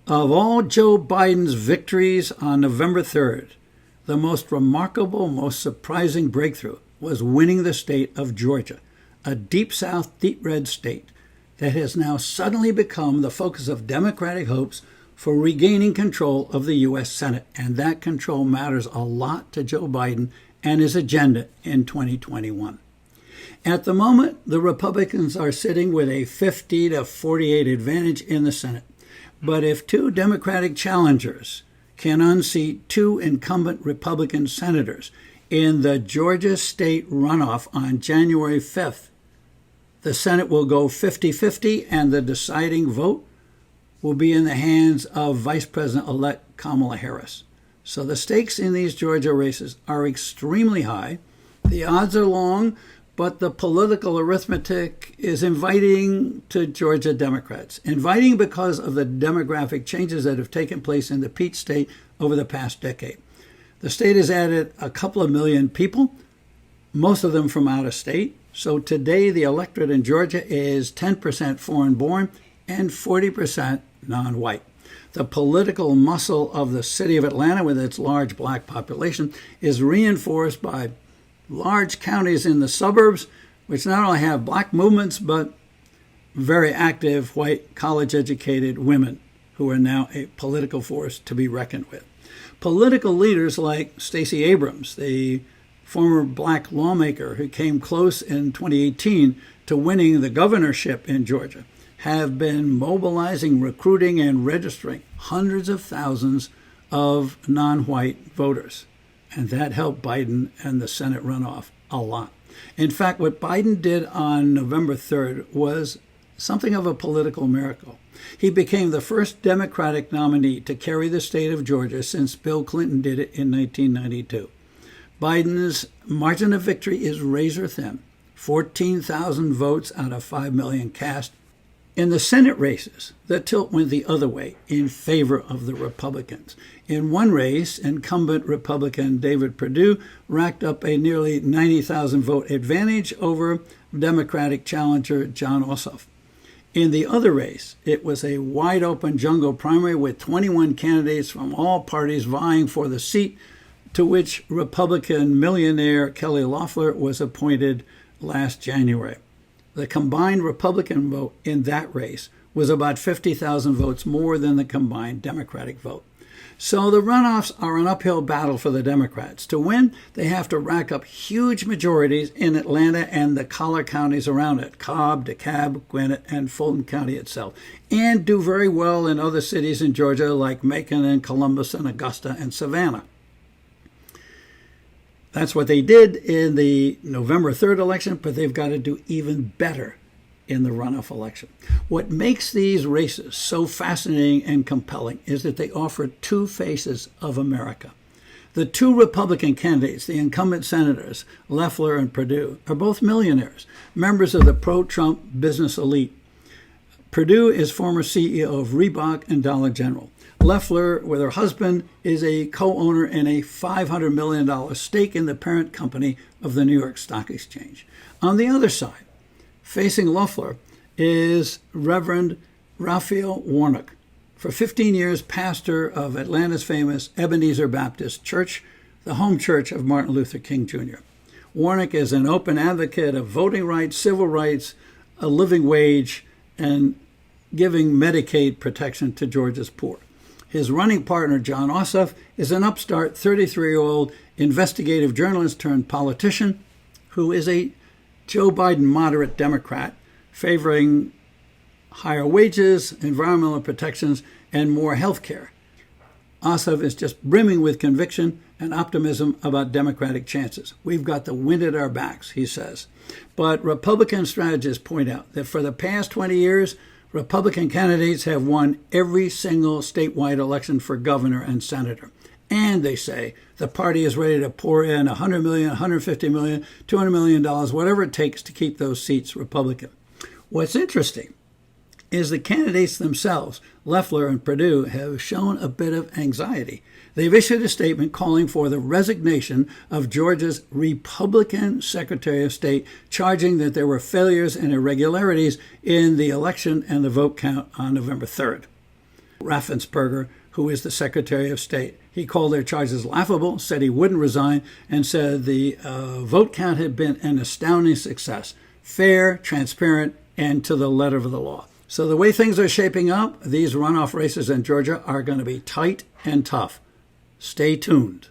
Of all Joe Biden's victories on November 3rd, the most remarkable, most surprising breakthrough was winning the state of Georgia, a deep South, deep red state that has now suddenly become the focus of Democratic hopes for regaining control of the U.S. Senate. And that control matters a lot to Joe Biden and his agenda in 2021. At the moment, the Republicans are sitting with a 50 to 48 advantage in the Senate. But if two Democratic challengers can unseat two incumbent Republican senators in the Georgia state runoff on January 5th, the Senate will go 50-50 and the deciding vote will be in the hands of Vice President-elect Kamala Harris. So the stakes in these Georgia races are extremely high. The odds are long, but the political arithmetic is inviting to Georgia Democrats. Inviting because of the demographic changes that have taken place in the Peach State over the past decade. The state has added a couple of million people, most of them from out of state. So today the electorate in Georgia is 10% foreign-born and 40% non-white. The political muscle of the city of Atlanta, with its large black population, is reinforced by large counties in the suburbs, which not only have black movements, but very active white college-educated women who are now a political force to be reckoned with. Political leaders like Stacey Abrams, the former black lawmaker who came close in 2018 to winning the governorship in Georgia, have been mobilizing, recruiting, and registering hundreds of thousands of non-white voters. And that helped Biden and the Senate runoff a lot. In fact, what Biden did on November 3rd was something of a political miracle. He became the first Democratic nominee to carry the state of Georgia since Bill Clinton did it in 1992. Biden's margin of victory is razor thin, 14,000 votes out of 5 million cast. In the Senate races, the tilt went the other way in favor of the Republicans. In one race, incumbent Republican David Perdue racked up a nearly 90,000 vote advantage over Democratic challenger Jon Ossoff. In the other race, it was a wide-open jungle primary with 21 candidates from all parties vying for the seat to which Republican millionaire Kelly Loeffler was appointed last January. The combined Republican vote in that race was about 50,000 votes more than the combined Democratic vote. So the runoffs are an uphill battle for the Democrats. To win, they have to rack up huge majorities in Atlanta and the collar counties around it, Cobb, DeKalb, Gwinnett, and Fulton County itself, and do very well in other cities in Georgia like Macon and Columbus and Augusta and Savannah. That's what they did in the November 3rd election, but they've got to do even better in the runoff election. What makes these races so fascinating and compelling is that they offer two faces of America. The two Republican candidates, the incumbent senators, Loeffler and Perdue, are both millionaires, members of the pro-Trump business elite. Perdue is former CEO of Reebok and Dollar General. Loeffler, with her husband, is a co-owner in a $500 million stake in the parent company of the New York Stock Exchange. On the other side, facing Loeffler, is Reverend Raphael Warnock, for 15 years pastor of Atlanta's famous Ebenezer Baptist Church, the home church of Martin Luther King Jr. Warnock is an open advocate of voting rights, civil rights, a living wage, and giving Medicaid protection to Georgia's poor. His running partner, Jon Ossoff, is an upstart 33-year-old investigative journalist turned politician who is a Joe Biden moderate Democrat favoring higher wages, environmental protections, and more health care. Ossoff is just brimming with conviction and optimism about Democratic chances. We've got the wind at our backs, he says. But Republican strategists point out that for the past 20 years, Republican candidates have won every single statewide election for governor and senator. And they say the party is ready to pour in $100 million, $150 million, $200 million, whatever it takes to keep those seats Republican. What's interesting is the candidates themselves, Loeffler and Perdue, have shown a bit of anxiety. They've issued a statement calling for the resignation of Georgia's Republican Secretary of State, charging that there were failures and irregularities in the election and the vote count on November 3rd. Raffensperger, who is the Secretary of State. He called their charges laughable, said he wouldn't resign, and said the vote count had been an astounding success. Fair, transparent, and to the letter of the law. So the way things are shaping up, these runoff races in Georgia are going to be tight and tough. Stay tuned.